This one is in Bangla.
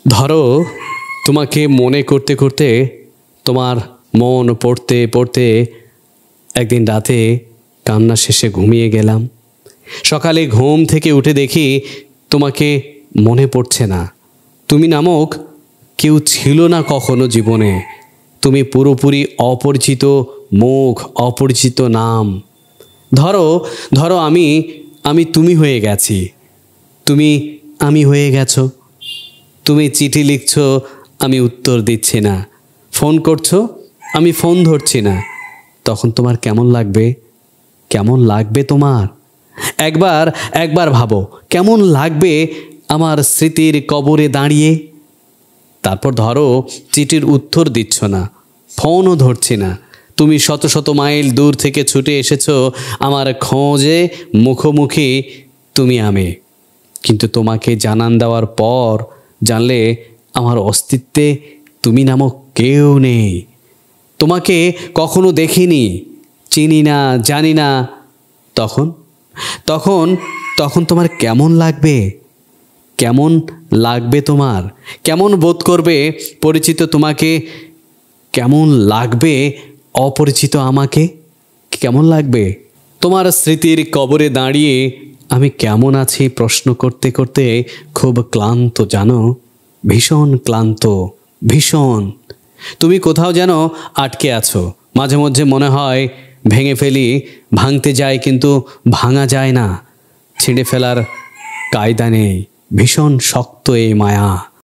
ধরো তোমাকে মনে করতে করতে, তোমার মন পড়তে পড়তে একদিন রাতে কান্না শেষে ঘুমিয়ে গেলাম। সকালে ঘুম থেকে উঠে দেখি তোমাকে মনে পড়ছে না। তুমি নামক কেউ ছিল না কখনো জীবনে। তুমি পুরোপুরি অপরিচিত মুখ, অপরিচিত নাম। ধরো ধরো আমি তুমি হয়ে গেছি, তুমি আমি হয়ে গেছো। তুমি চিঠি লিখছো, আমি উত্তর দিচ্ছি না। ফোন করছো, আমি ফোন ধরছি না। তখন তোমার কেমন লাগবে? কেমন লাগবে তোমার? একবার একবার ভাবো, কেমন লাগবে আমার স্মৃতির কবরে দাঁড়িয়ে। তারপর ধরো চিঠির উত্তর দিচ্ছ না, ফোনও ধরছি না। তুমি শত শত মাইল দূর থেকে ছুটে এসেছো আমার খোঁজে, মুখোমুখি তুমি আমি। কিন্তু তোমাকে জানান দেওয়ার পর জানলে আমার অস্তিত্বে তুমি নামক কেউ নেই। তোমাকে কখনো দেখিনি, চিনি না, জানি না। তখন তখন তখন তোমার কেমন লাগবে? কেমন লাগবে তোমার? কেমন বোধ করবে পরিচিত তোমাকে? কেমন লাগবে অপরিচিত আমাকে? কেমন লাগবে? তোমার স্মৃতির কবরে দাঁড়িয়ে আমি কেমন আছি প্রশ্ন করতে করতে খুব ক্লান্ত, জানো, ভীষণ ক্লান্ত, ভীষণ। তুমি কোথাও যেন আটকে আছো। মাঝে মধ্যে মনে হয় ভেঙে ফেলি, ভাঙতে যায় কিন্তু ভাঙা যায় না। ছিঁড়ে ফেলার কায়দা নেই, ভীষণ শক্ত এই মায়া।